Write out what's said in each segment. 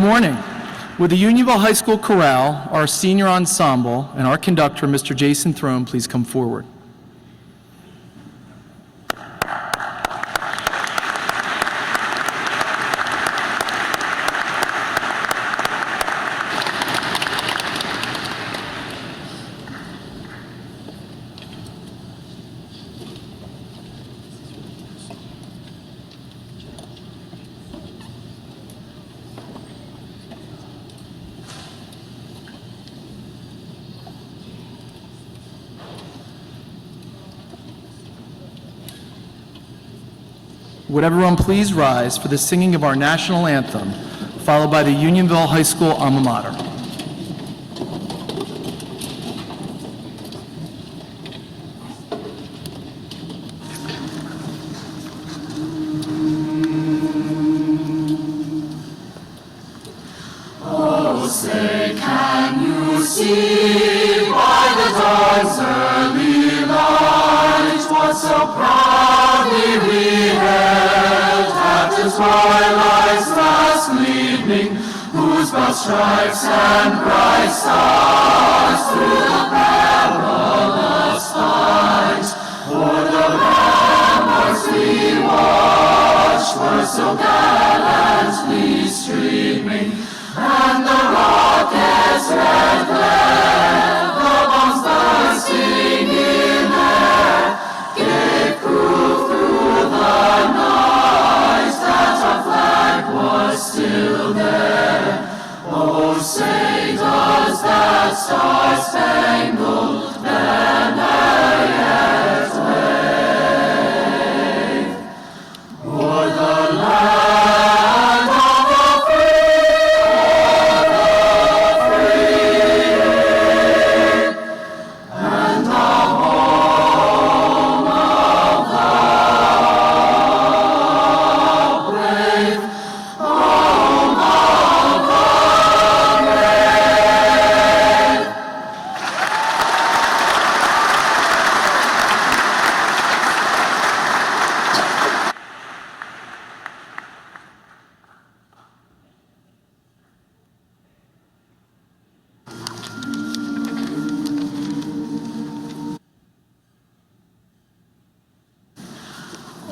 Good morning. Would the Unionville High School Chorale, our senior ensemble, and our conductor, Mr. Jason Throne, please come forward. Would everyone please rise for the singing of our national anthem, followed by the Unionville High School alma mater. Oh, say, can you see by the dawn's early light what so proudly we hailed after twilight's last gleaming, whose broad stripes and bright stars through the perilous fight o'er the ramparts we watched were so gallantly streaming, and the rocket's red glare, the bombs bursting in air, gave proof through the night that our flag was still there. Oh, say, does that star-spangled banner yet wave o'er the land of the free and the home of the brave, home of the brave.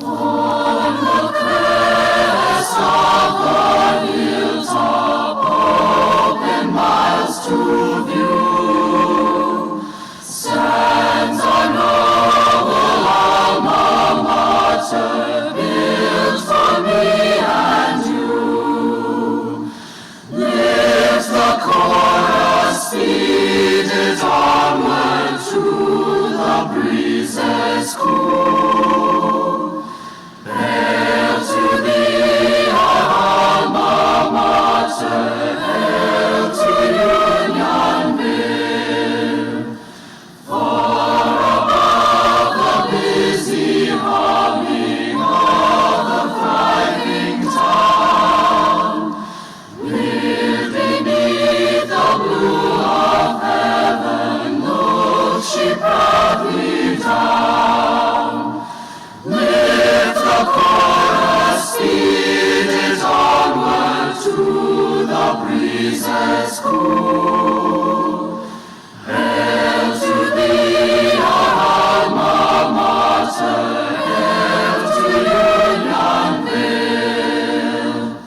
On the crest of the hilltop, open miles to view, stands our noble alma mater, built for me and you. Lift the chorus, speed it onward to the breezes cool. Hail to thee, our alma mater, hail to Unionville. Far above the busy humming of the thriving town, live beneath the blue of heaven, looks she proudly down. Lift the chorus, speed it onward to the breezes cool. Hail to thee, our alma mater, hail to Unionville.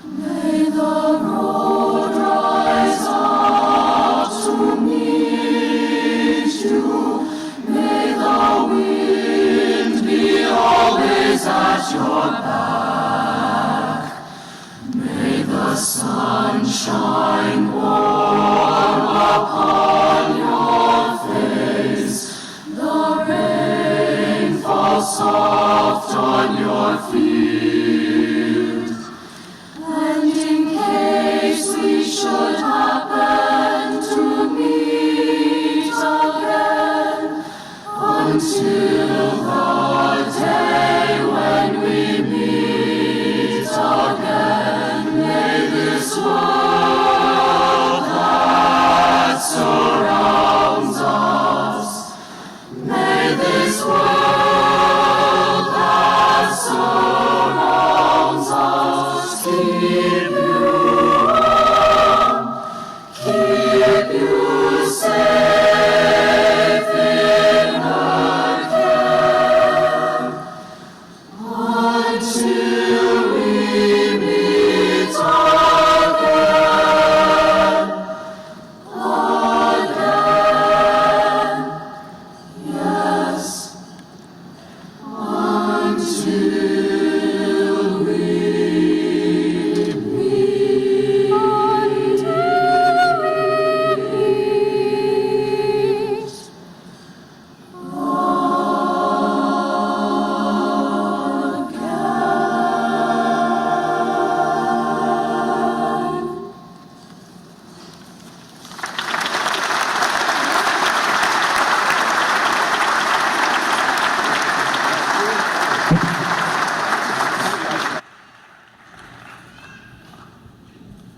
May the road rise up to meet you. May the wind be always at your back. May the sun shine warm upon your face. The rain fall soft on your field. And in case we should happen to meet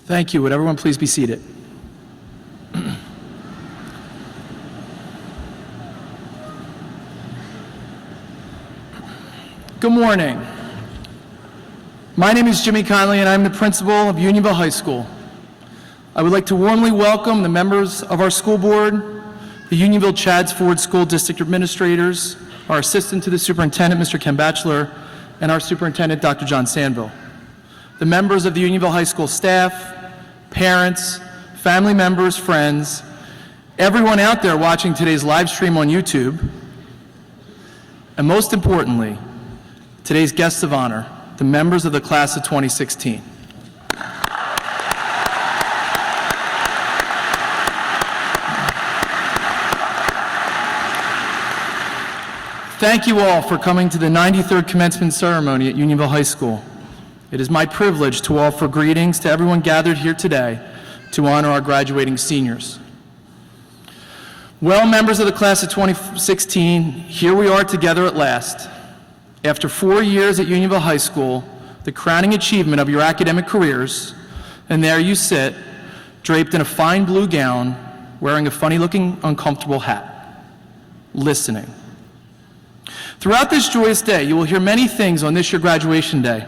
Thank you. Would everyone please be seated? Good morning. My name is Jimmy Conley, and I'm the principal of Unionville High School. I would like to warmly welcome the members of our school board, the Unionville Chadds Ford School District administrators, our assistant to the superintendent, Mr. Ken Batchelor, and our superintendent, Dr. John Sandville, the members of the Unionville High School staff, parents, family members, friends, everyone out there watching today's live stream on YouTube, and most importantly, today's guests of honor, the members of the class of 2016. Thank you all for coming to the 93rd commencement ceremony at Unionville High School. It is my privilege to offer greetings to everyone gathered here today to honor our graduating seniors. Well, members of the class of 2016, here we are together at last. After 4 years at Unionville High School, the crowning achievement of your academic careers, and there you sit, draped in a fine blue gown, wearing a funny-looking, uncomfortable hat, listening. Throughout this joyous day, you will hear many things on this your graduation day,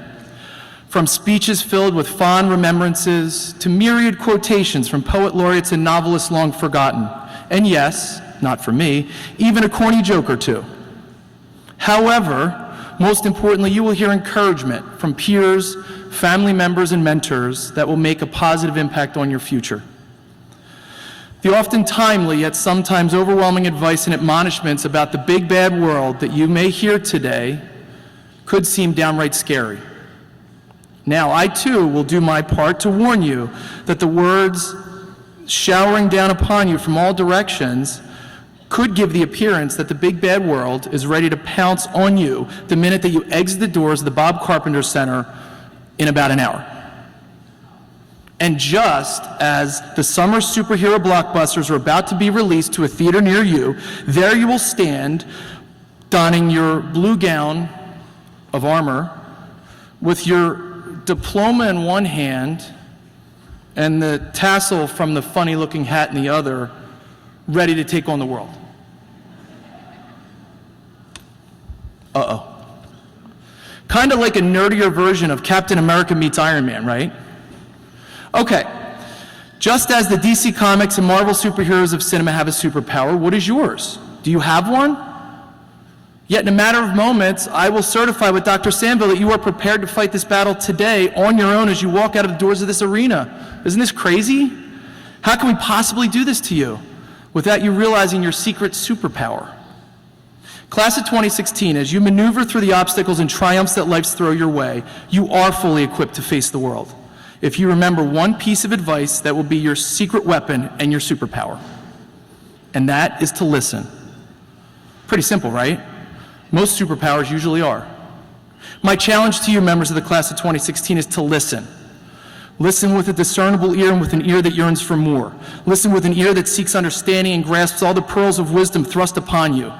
from speeches filled with fond remembrances to myriad quotations from poet laureates and novelists long forgotten, and yes, not for me, even a corny joke or two. However, most importantly, you will hear encouragement from peers, family members, and mentors that will make a positive impact on your future. The often timely yet sometimes overwhelming advice and admonishments about the big bad world that you may hear today could seem downright scary. Now, I too will do my part to warn you that the words showering down upon you from all directions could give the appearance that the big bad world is ready to pounce on you the minute that you exit the doors of the Bob Carpenter Center in about an hour. And just as the summer superhero blockbusters are about to be released to a theater near you, there you will stand, donning your blue gown of armor, with your diploma in one hand and the tassel from the funny-looking hat in the other, ready to take on the world. Uh-oh. Kind of like a nerdier version of Captain America meets Iron Man, right? Okay, just as the DC Comics and Marvel superheroes of cinema have a superpower, what is yours? Do you have one? Yet in a matter of moments, I will certify with Dr. Sandville that you are prepared to fight this battle today on your own as you walk out of the doors of this arena. Isn't this crazy? How can we possibly do this to you without you realizing your secret superpower? Class of 2016, as you maneuver through the obstacles and triumphs that life's throw your way, you are fully equipped to face the world. If you remember one piece of advice that will be your secret weapon and your superpower, and that is to listen. Pretty simple, right? Most superpowers usually are. My challenge to you, members of the class of 2016, is to listen. Listen with a discernible ear and with an ear that yearns for more. Listen with an ear that seeks understanding and grasps all the pearls of wisdom thrust upon you.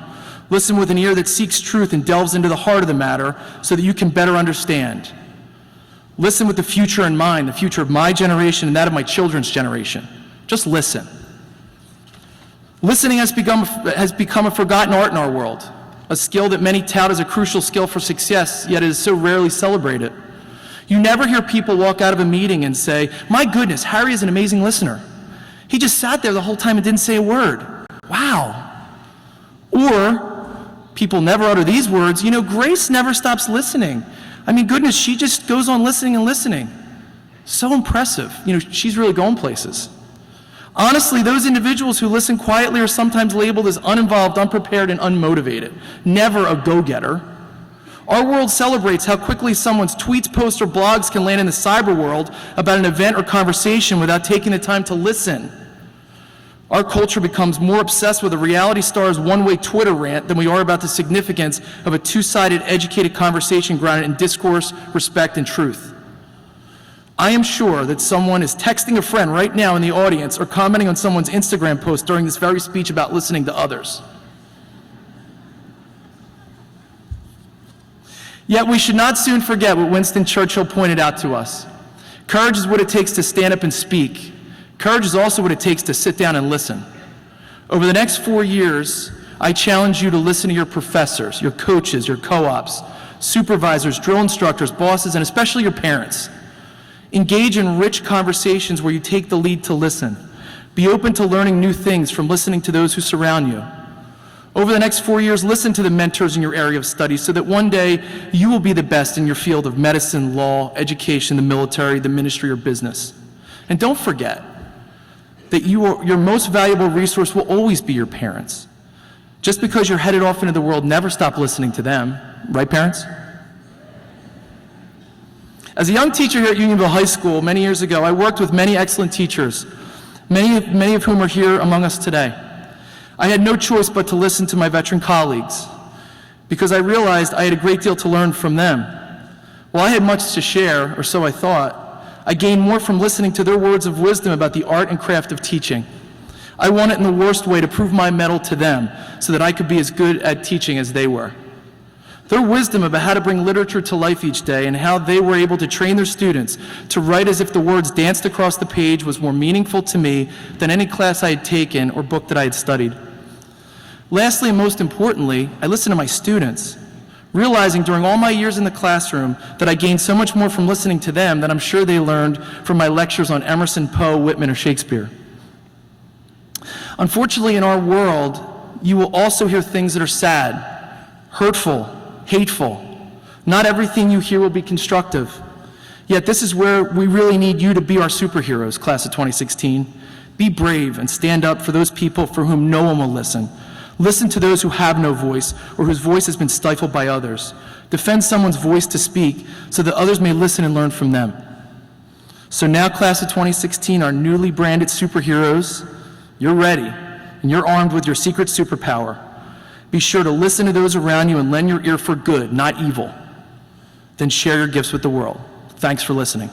Listen with an ear that seeks truth and delves into the heart of the matter so that you can better understand. Listen with the future in mind, the future of my generation and that of my children's generation. Just listen. Listening has become a forgotten art in our world, a skill that many tout as a crucial skill for success, yet it is so rarely celebrated. You never hear people walk out of a meeting and say, "My goodness, Harry is an amazing listener. He just sat there the whole time and didn't say a word. Wow." Or people never utter these words, "You know, Grace never stops listening. I mean, goodness, she just goes on listening and listening. So impressive. You know, she's really going places." Honestly, those individuals who listen quietly are sometimes labeled as uninvolved, unprepared, and unmotivated, never a go-getter. Our world celebrates how quickly someone's tweets, posts, or blogs can land in the cyber world about an event or conversation without taking the time to listen. Our culture becomes more obsessed with a reality star's one-way Twitter rant than we are about the significance of a two-sided, educated conversation grounded in discourse, respect, and truth. I am sure that someone is texting a friend right now in the audience or commenting on someone's Instagram post during this very speech about listening to others. Yet we should not soon forget what Winston Churchill pointed out to us. Courage is what it takes to stand up and speak. Courage is also what it takes to sit down and listen. Over the next 4 years, I challenge you to listen to your professors, your coaches, your co-ops, supervisors, drill instructors, bosses, and especially your parents. Engage in rich conversations where you take the lead to listen. Be open to learning new things from listening to those who surround you. Over the next 4 years, listen to the mentors in your area of study so that one day you will be the best in your field of medicine, law, education, the military, the ministry, or business. And don't forget that your most valuable resource will always be your parents. Just because you're headed off into the world, never stop listening to them. Right, parents? As a young teacher here at Unionville High School many years ago, I worked with many excellent teachers, many of whom are here among us today. I had no choice but to listen to my veteran colleagues because I realized I had a great deal to learn from them. While I had much to share, or so I thought, I gained more from listening to their words of wisdom about the art and craft of teaching. I wanted in the worst way to prove my mettle to them so that I could be as good at teaching as they were. Their wisdom about how to bring literature to life each day and how they were able to train their students to write as if the words danced across the page was more meaningful to me than any class I had taken or book that I had studied. Lastly, and most importantly, I listened to my students, realizing during all my years in the classroom that I gained so much more from listening to them than I'm sure they learned from my lectures on Emerson, Poe, Whitman, or Shakespeare. Unfortunately, in our world, you will also hear things that are sad, hurtful, hateful. Not everything you hear will be constructive. Yet this is where we really need you to be our superheroes, class of 2016. Be brave and stand up for those people for whom no one will listen. Listen to those who have no voice or whose voice has been stifled by others. Defend someone's voice to speak so that others may listen and learn from them. So now, class of 2016, our newly branded superheroes, you're ready and you're armed with your secret superpower. Be sure to listen to those around you and lend your ear for good, not evil. Then share your gifts with the world. Thanks for listening.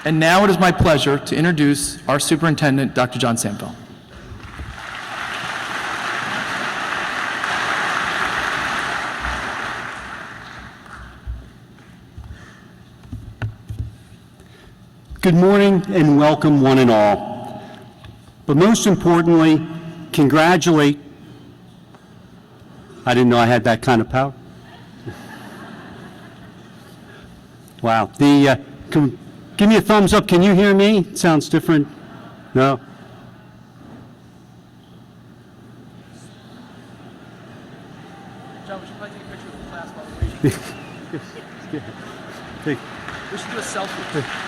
And now it is my pleasure to introduce our superintendent, Dr. John Samfeld. Good morning and welcome one and all. But most importantly, congratulate. I didn't know I had that kind of power. Wow. Give me a thumbs up. Can you hear me? It sounds different. No? John, we should probably take a picture of the class while we're waiting. We should do a selfie.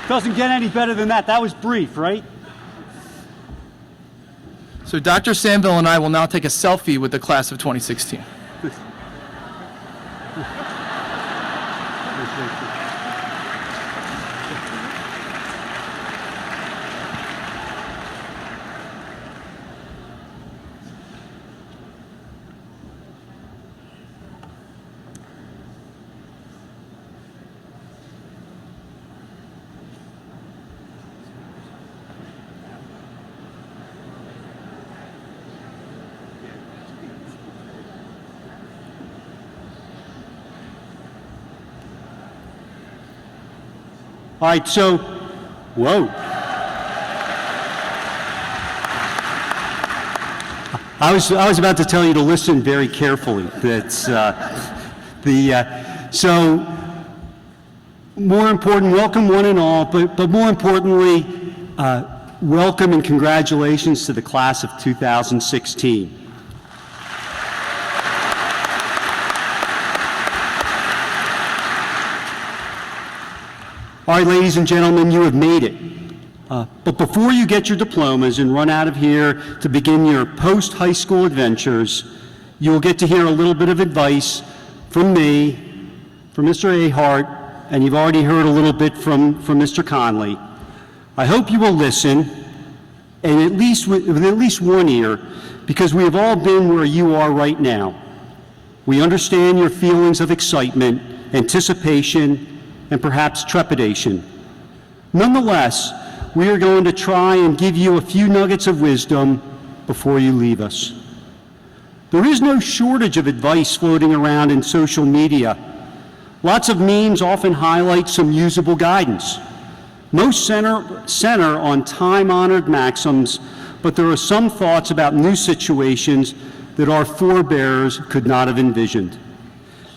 Doesn't get any better than that. That was brief, right? So Dr. Samville and I will now take a selfie with the class of 2016. All right, so, whoa. I was about to tell you to listen very carefully. That's so more important, welcome one and all, but more importantly, welcome and congratulations to the class of 2016. All right, ladies and gentlemen, you have made it. But before you get your diplomas and run out of here to begin your post-high school adventures, you'll get to hear a little bit of advice from me, from Mr. Ahart, and you've already heard a little bit from Mr. Conley. I hope you will listen, and at least with at least one ear, because we have all been where you are right now. We understand your feelings of excitement, anticipation, and perhaps trepidation. Nonetheless, we are going to try and give you a few nuggets of wisdom before you leave us. There is no shortage of advice floating around in social media. Lots of memes often highlight some usable guidance. Most center on time-honored maxims, but there are some thoughts about new situations that our forebears could not have envisioned.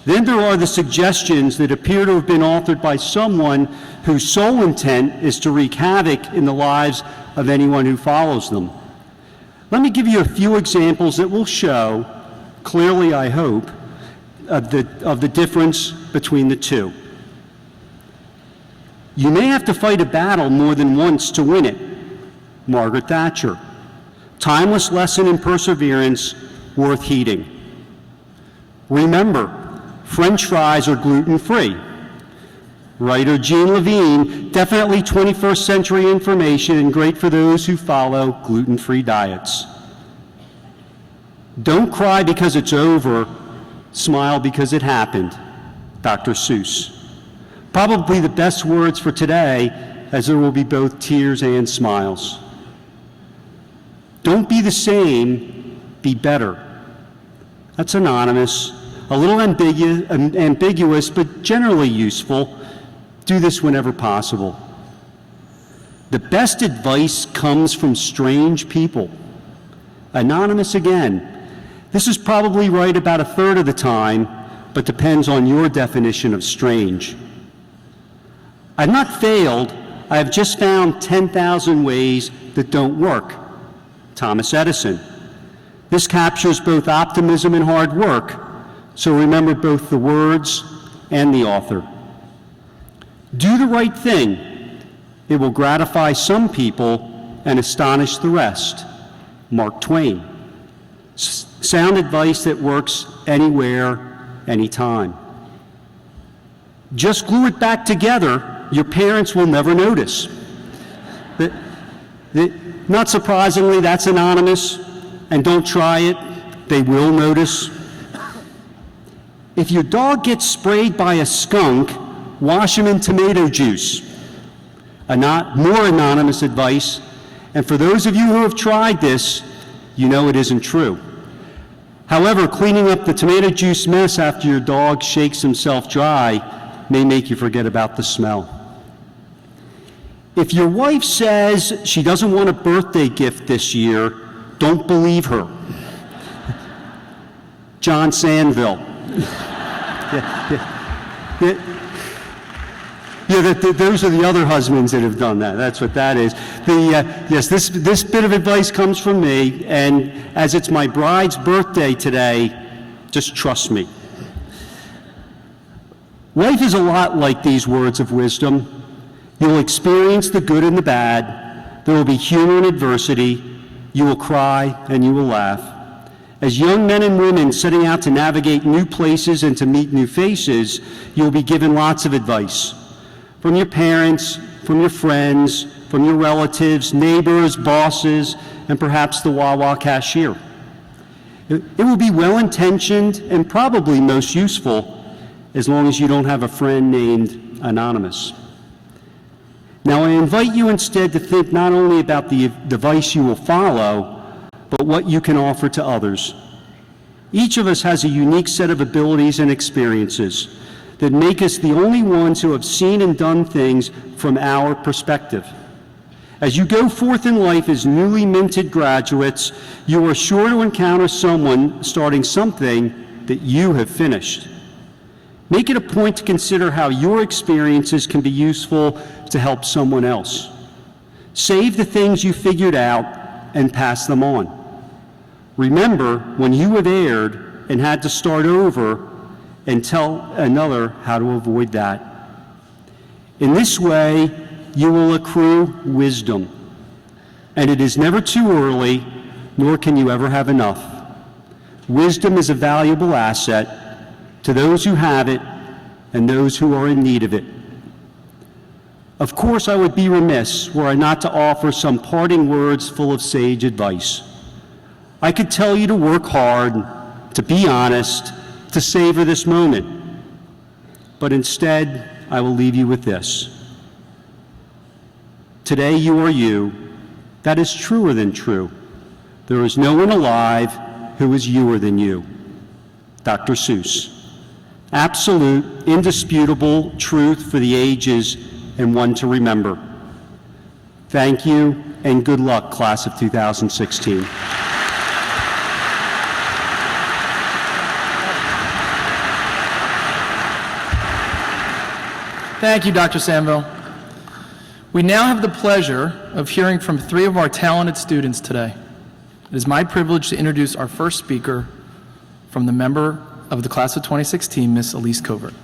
Then there are the suggestions that appear to have been authored by someone whose sole intent is to wreak havoc in the lives of anyone who follows them. Let me give you a few examples that will show, clearly I hope, of the difference between the two. You may have to fight a battle more than once to win it. Margaret Thatcher. Timeless lesson in perseverance worth heeding. Remember, French fries are gluten-free. Writer Jean Levine, definitely 21st century information and great for those who follow gluten-free diets. Don't cry because it's over, smile because it happened. Dr. Seuss. Probably the best words for today, as there will be both tears and smiles. Don't be the same, be better. That's anonymous. A little ambiguous, but generally useful. Do this whenever possible. The best advice comes from strange people. Anonymous again. This is probably right about a third of the time, but depends on your definition of strange. I've not failed. I have just found 10,000 ways that don't work. Thomas Edison. This captures both optimism and hard work. So remember both the words and the author. Do the right thing. It will gratify some people and astonish the rest. Mark Twain. Sound advice that works anywhere, anytime. Just glue it back together. Your parents will never notice. Not surprisingly, that's anonymous, and don't try it. They will notice. If your dog gets sprayed by a skunk, wash him in tomato juice. More anonymous advice, and for those of you who have tried this, you know it isn't true. However, cleaning up the tomato juice mess after your dog shakes himself dry may make you forget about the smell. If your wife says she doesn't want a birthday gift this year, don't believe her. John Sandville. Those are the other husbands that have done that. That's what that is. Yes, this bit of advice comes from me, and as it's my bride's birthday today, just trust me. Life is a lot like these words of wisdom. You'll experience the good and the bad. There will be humor and adversity. You will cry and you will laugh. As young men and women setting out to navigate new places and to meet new faces, you'll be given lots of advice from your parents, from your friends, from your relatives, neighbors, bosses, and perhaps the Wawa cashier. It will be well-intentioned and probably most useful as long as you don't have a friend named Anonymous. Now, I invite you instead to think not only about the advice you will follow, but what you can offer to others. Each of us has a unique set of abilities and experiences. that make us the only ones who have seen and done things from our perspective. As you go forth in life as newly minted graduates, you are sure to encounter someone starting something that you have finished. Make it a point to consider how your experiences can be useful to help someone else. Save the things you figured out and pass them on. Remember when you have erred and had to start over, and tell another how to avoid that. In this way, you will accrue wisdom, and it is never too early, nor can you ever have enough. Wisdom is a valuable asset to those who have it and those who are in need of it. Of course, I would be remiss were I not to offer some parting words full of sage advice. I could tell you to work hard, to be honest, to savor this moment, but instead, I will leave you with this. Today you are you. That is truer than true. There is no one alive who is youer than you. Dr. Seuss. Absolute, indisputable truth for the ages and one to remember. Thank you and good luck, class of 2016. Thank you, Dr. Samville. We now have the pleasure of hearing from three of our talented students today. It is my privilege to introduce our first speaker from the member of the class of 2016, Miss Elise Covert.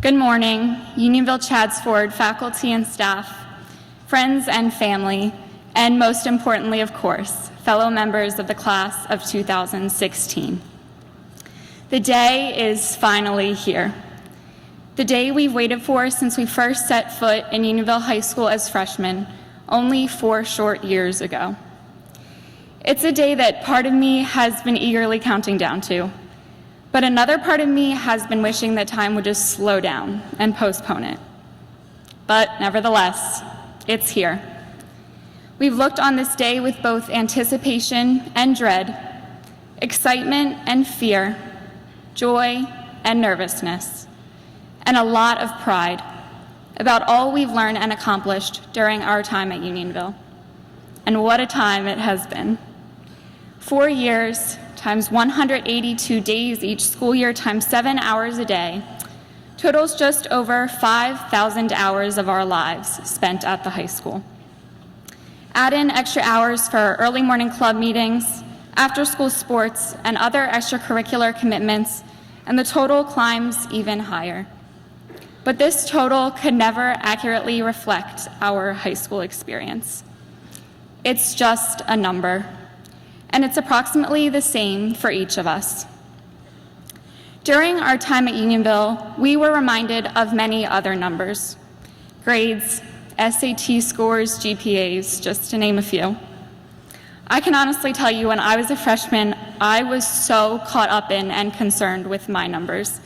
Good morning, Unionville Chadsford faculty and staff, friends and family, and most importantly, of course, fellow members of the class of 2016. The day is finally here. The day we've waited for since we first set foot in Unionville High School as freshmen, only 4 short years ago. It's a day that part of me has been eagerly counting down to. But another part of me has been wishing that time would just slow down and postpone it. But nevertheless, it's here. We've looked on this day with both anticipation and dread, excitement and fear, joy and nervousness, and a lot of pride about all we've learned and accomplished during our time at Unionville. And what a time it has been. 4 years, times 182 days each school year times 7 hours a day totals just over 5,000 hours of our lives spent at the high school. Add in extra hours for early morning club meetings, after-school sports, and other extracurricular commitments, and the total climbs even higher. But this total could never accurately reflect our high school experience. It's just a number. And it's approximately the same for each of us. During our time at Unionville, we were reminded of many other numbers: grades, SAT scores, GPAs, just to name a few. I can honestly tell you, when I was a freshman, I was so caught up in and concerned with my numbers,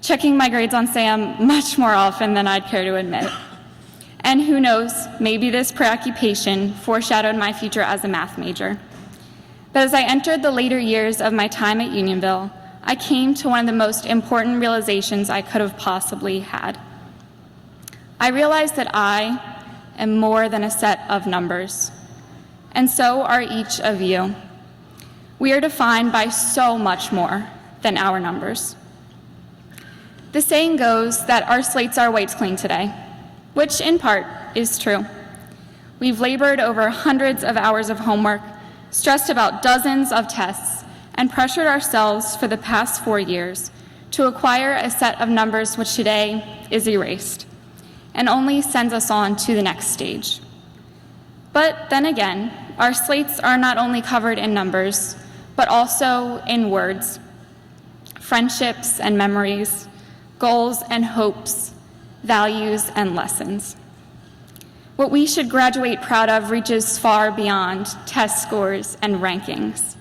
checking my grades on SAM much more often than I'd care to admit. And who knows, maybe this preoccupation foreshadowed my future as a math major. But as I entered the later years of my time at Unionville, I came to one of the most important realizations I could have possibly had. I realized that I am more than a set of numbers, and so are each of you. We are defined by so much more than our numbers. The saying goes that our slates are wiped clean today, which in part is true. We've labored over hundreds of hours of homework, stressed about dozens of tests, and pressured ourselves for the past 4 years to acquire a set of numbers which today is erased and only sends us on to the next stage. But then again, our slates are not only covered in numbers, but also in words, friendships and memories, goals and hopes, values and lessons. What we should graduate proud of reaches far beyond test scores and rankings.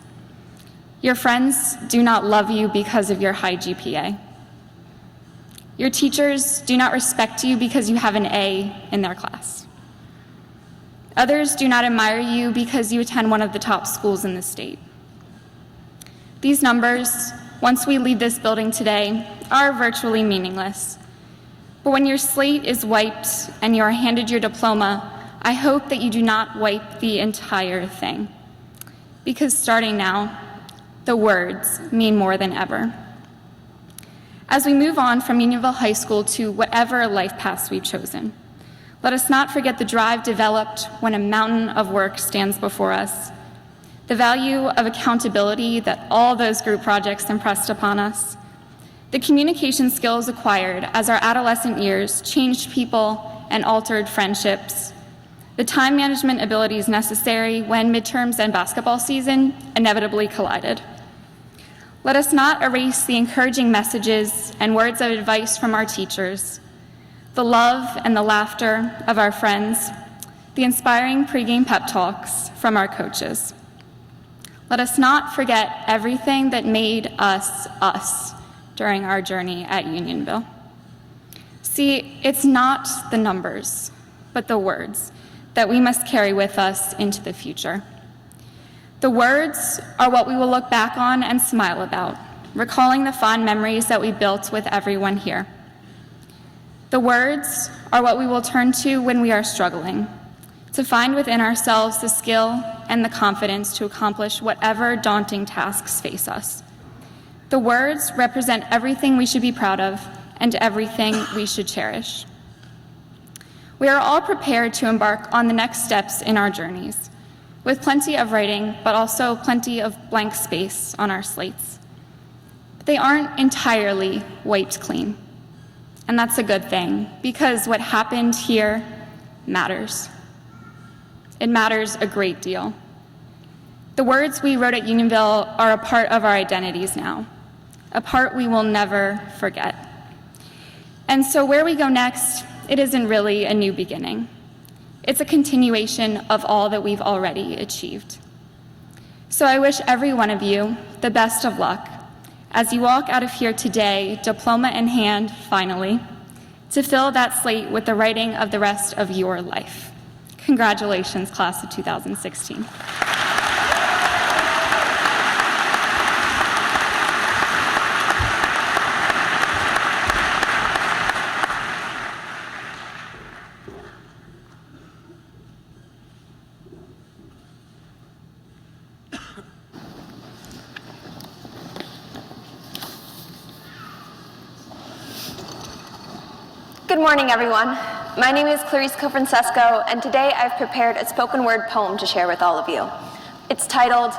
Your friends do not love you because of your high GPA. Your teachers do not respect you because you have an A in their class. Others do not admire you because you attend one of the top schools in the state. These numbers, once we leave this building today, are virtually meaningless. But when your slate is wiped and you are handed your diploma, I hope that you do not wipe the entire thing. Because starting now, the words mean more than ever. As we move on from Unionville High School to whatever life paths we've chosen, let us not forget the drive developed when a mountain of work stands before us, the value of accountability that all those group projects impressed upon us, the communication skills acquired as our adolescent years changed people and altered friendships, the time management abilities necessary when midterms and basketball season inevitably collided. Let us not erase the encouraging messages and words of advice from our teachers, the love and the laughter of our friends, the inspiring pregame pep talks from our coaches. Let us not forget everything that made us us during our journey at Unionville. See, it's not the numbers, but the words that we must carry with us into the future. The words are what we will look back on and smile about, recalling the fond memories that we built with everyone here. The words are what we will turn to when we are struggling, to find within ourselves the skill and the confidence to accomplish whatever daunting tasks face us. The words represent everything we should be proud of and everything we should cherish. We are all prepared to embark on the next steps in our journeys, with plenty of writing, but also plenty of blank space on our slates. They aren't entirely wiped clean, and that's a good thing, because what happened here matters. It matters a great deal. The words we wrote at Unionville are a part of our identities now, a part we will never forget. And so where we go next, it isn't really a new beginning. It's a continuation of all that we've already achieved. So I wish every one of you the best of luck as you walk out of here today, diploma in hand, finally, to fill that slate with the writing of the rest of your life. Congratulations, class of 2016. Good morning, everyone. My name is Clarice Cofrancesco, and today I've prepared a spoken word poem to share with all of you. It's titled,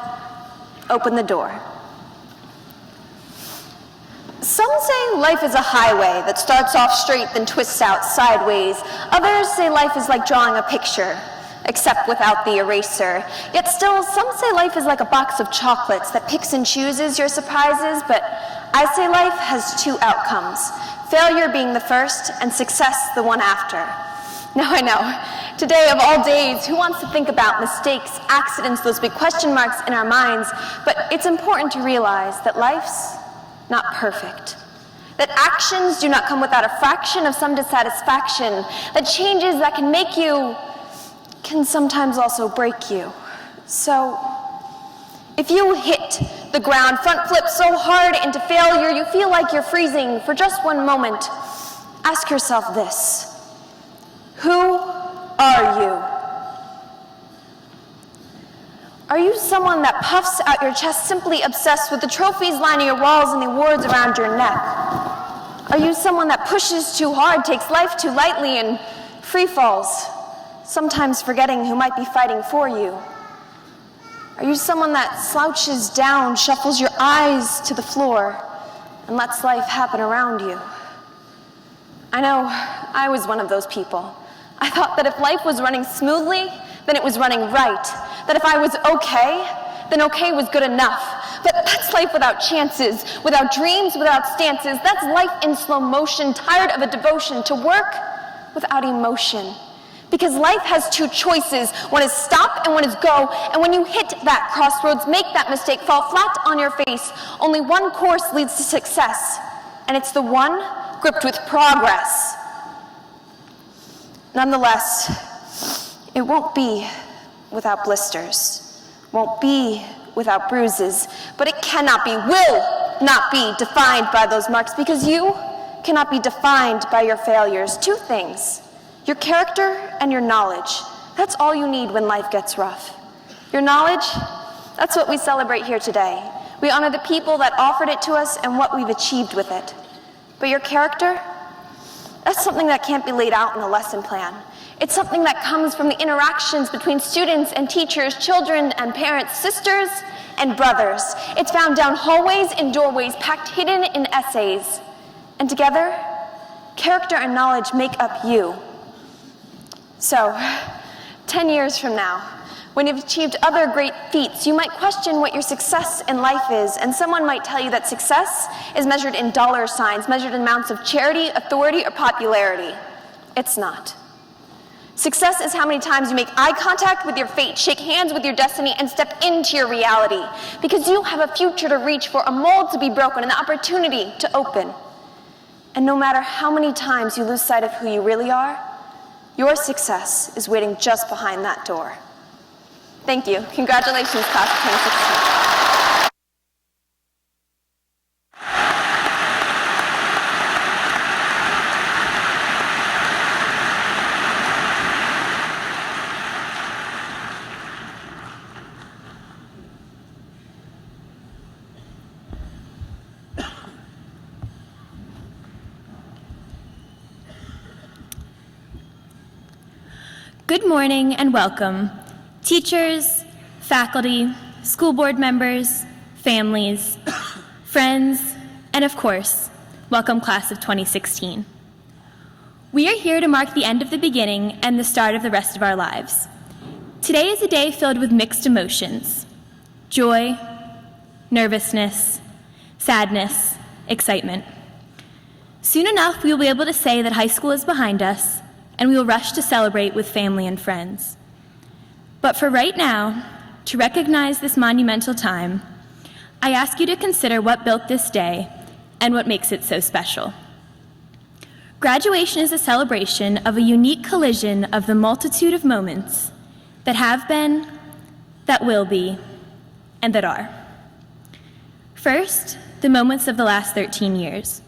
Open the Door. Some say life is a highway that starts off straight then twists out sideways. Others say life is like drawing a picture, except without the eraser. Yet still, some say life is like a box of chocolates that picks and chooses your surprises, but I say life has two outcomes. Failure being the first, and success the one after. Now I know, today of all days, who wants to think about mistakes, accidents, those big question marks in our minds? But it's important to realize that life's not perfect. That actions do not come without a fraction of some dissatisfaction. That changes that can make you, can sometimes also break you. So, if you hit the ground, front flip so hard into failure, you feel like you're freezing for just one moment, ask yourself this: who are you? Are you someone that puffs out your chest, simply obsessed with the trophies lining your walls and the awards around your neck? Are you someone that pushes too hard, takes life too lightly, and free falls, sometimes forgetting who might be fighting for you? Are you someone that slouches down, shuffles your eyes to the floor, and lets life happen around you? I know I was one of those people. I thought that if life was running smoothly, then it was running right. That if I was okay, then okay was good enough. But that's life without chances, without dreams, without stances. That's life in slow motion, tired of a devotion to work without emotion. Because life has two choices. One is stop and one is go. And when you hit that crossroads, make that mistake, fall flat on your face, only one course leads to success. And it's the one gripped with progress. Nonetheless, it won't be without blisters, won't be without bruises, but it cannot be, will not be defined by those marks, because you cannot be defined by your failures. Two things: your character and your knowledge. That's all you need when life gets rough. Your knowledge, that's what we celebrate here today. We honor the people that offered it to us and what we've achieved with it. But your character, that's something that can't be laid out in a lesson plan. It's something that comes from the interactions between students and teachers, children and parents, sisters and brothers. It's found down hallways and doorways, packed hidden in essays. And together, character and knowledge make up you. So, 10 years from now, when you've achieved other great feats, you might question what your success in life is, and someone might tell you that success is measured in dollar signs, measured in amounts of charity, authority, or popularity. It's not. Success is how many times you make eye contact with your fate, shake hands with your destiny, and step into your reality, because you have a future to reach for, a mold to be broken, an opportunity to open. And no matter how many times you lose sight of who you really are, your success is waiting just behind that door. Thank you. Congratulations, class of 2016. Good morning and welcome, teachers, faculty, school board members, families, friends, and of course, welcome class of 2016. We are here to mark the end of the beginning and the start of the rest of our lives. Today is a day filled with mixed emotions: joy, nervousness, sadness, excitement. Soon enough, we will be able to say that high school is behind us, and we will rush to celebrate with family and friends. But for right now, to recognize this monumental time, I ask you to consider what built this day and what makes it so special. Graduation is a celebration of a unique collision of the multitude of moments that have been, that will be, and that are. First, the moments of the last 13 years.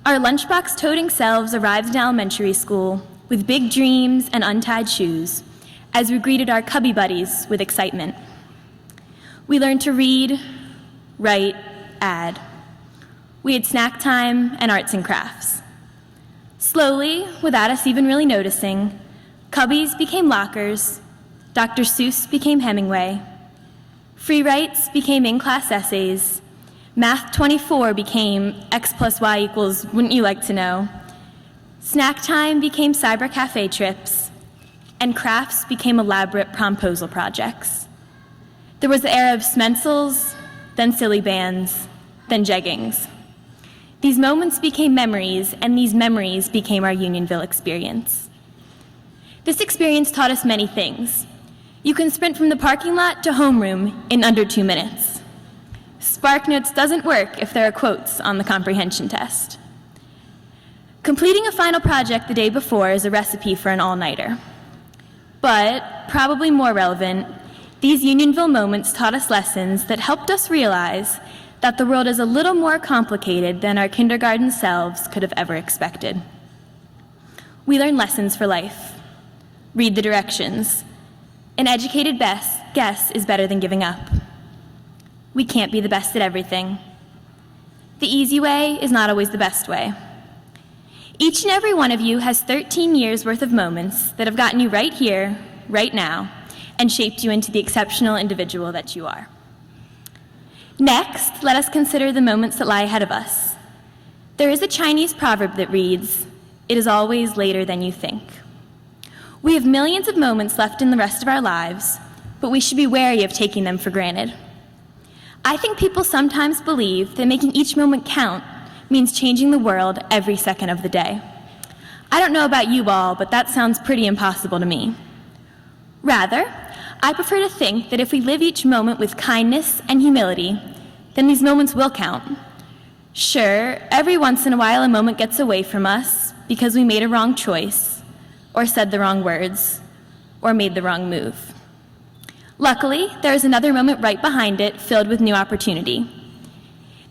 Our lunchbox-toting selves arrived in elementary school with big dreams and untied shoes as we greeted our cubby buddies with excitement. We learned to read, write, add. We had snack time and arts and crafts. Slowly, without us even really noticing, cubbies became lockers, Dr. Seuss became Hemingway, free writes became in-class essays, Math 24 became X plus Y equals wouldn't you like to know, snack time became cyber cafe trips, and crafts became elaborate promposal projects. There was the era of Smensels, then silly bands, then jeggings. These moments became memories, and these memories became our Unionville experience. This experience taught us many things. You can sprint from the parking lot to homeroom in under 2 minutes. SparkNotes doesn't work if there are quotes on the comprehension test. Completing a final project the day before is a recipe for an all-nighter. But, probably more relevant, these Unionville moments taught us lessons that helped us realize that the world is a little more complicated than our kindergarten selves could have ever expected. We learned lessons for life. Read the directions. An educated guess is better than giving up. We can't be the best at everything. The easy way is not always the best way. Each and every one of you has 13 years worth of moments that have gotten you right here, right now, and shaped you into the exceptional individual that you are. Next, let us consider the moments that lie ahead of us. There is a Chinese proverb that reads, "It is always later than you think." We have millions of moments left in the rest of our lives, but we should be wary of taking them for granted. I think people sometimes believe that making each moment count means changing the world every second of the day. I don't know about you all, but that sounds pretty impossible to me. Rather, I prefer to think that if we live each moment with kindness and humility, then these moments will count. Sure, every once in a while a moment gets away from us because we made a wrong choice, or said the wrong words, or made the wrong move. Luckily, there is another moment right behind it filled with new opportunity.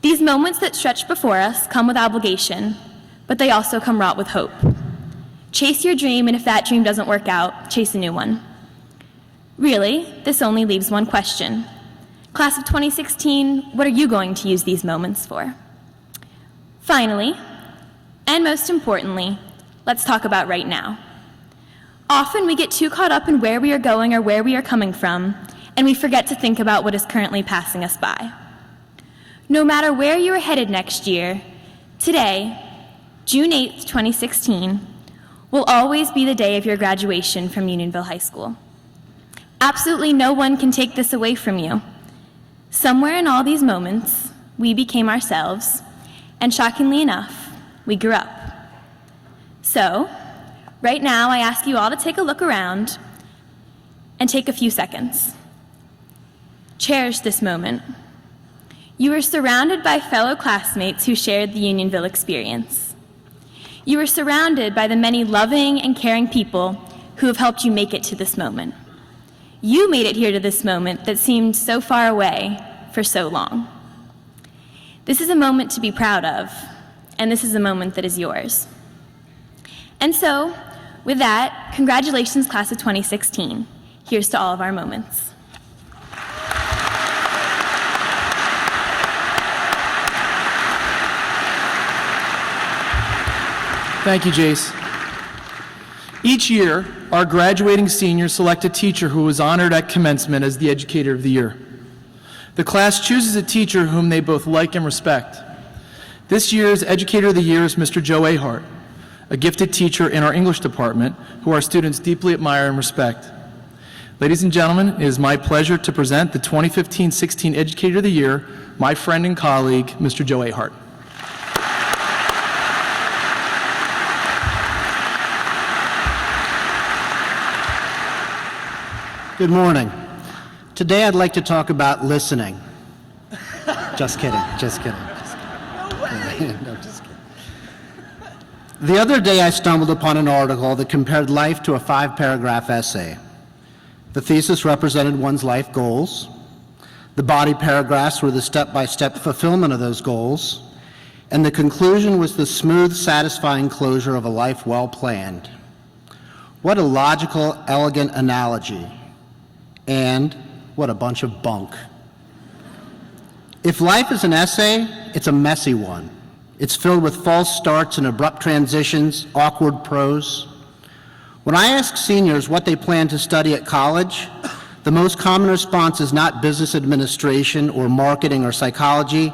These moments that stretch before us come with obligation, but they also come wrought with hope. Chase your dream, and if that dream doesn't work out, chase a new one. Really, this only leaves one question. Class of 2016, what are you going to use these moments for? Finally, and most importantly, let's talk about right now. Often we get too caught up in where we are going or where we are coming from, and we forget to think about what is currently passing us by. No matter where you are headed next year, today, June 8th, 2016, will always be the day of your graduation from Unionville High School. Absolutely no one can take this away from you. Somewhere in all these moments, we became ourselves, and shockingly enough, we grew up. So, right now I ask you all to take a look around and take a few seconds. Cherish this moment. You are surrounded by fellow classmates who shared the Unionville experience. You are surrounded by the many loving and caring people who have helped you make it to this moment. You made it here to this moment that seemed so far away for so long. This is a moment to be proud of, and this is a moment that is yours. And so, with that, congratulations, class of 2016. Here's to all of our moments. Thank you, Jace. Each year, our graduating seniors select a teacher who was honored at commencement as the Educator of the Year. The class chooses a teacher whom they both like and respect. This year's Educator of the Year is Mr. Joe Ahart, a gifted teacher in our English department who our students deeply admire and respect. Ladies and gentlemen, it is my pleasure to present the 2015-16 Educator of the Year, my friend and colleague, Mr. Joe Ahart. Good morning. Today I'd like to talk about listening. Just kidding, just kidding. No, just kidding. The other day I stumbled upon an article that compared life to a 5-paragraph essay. The thesis represented one's life goals. The body paragraphs were the step-by-step fulfillment of those goals. And the conclusion was the smooth, satisfying closure of a life well planned. What a logical, elegant analogy. And what a bunch of bunk. If life is an essay, it's a messy one. It's filled with false starts and abrupt transitions, awkward prose. When I ask seniors what they plan to study at college, the most common response is not business administration or marketing or psychology.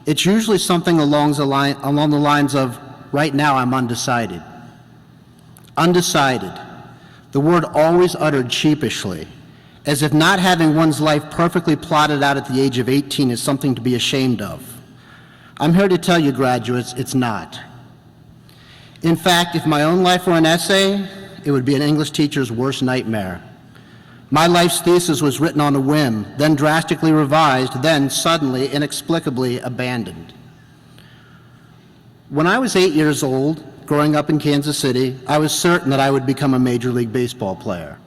It's usually something along the lines of, right now I'm undecided. Undecided. The word always uttered sheepishly, as if not having one's life perfectly plotted out at the age of 18 is something to be ashamed of. I'm here to tell you, graduates, it's not. In fact, if my own life were an essay, it would be an English teacher's worst nightmare. My life's thesis was written on a whim, then drastically revised, then suddenly, inexplicably abandoned. When I was 8 years old, growing up in Kansas City, I was certain that I would become a Major League Baseball player.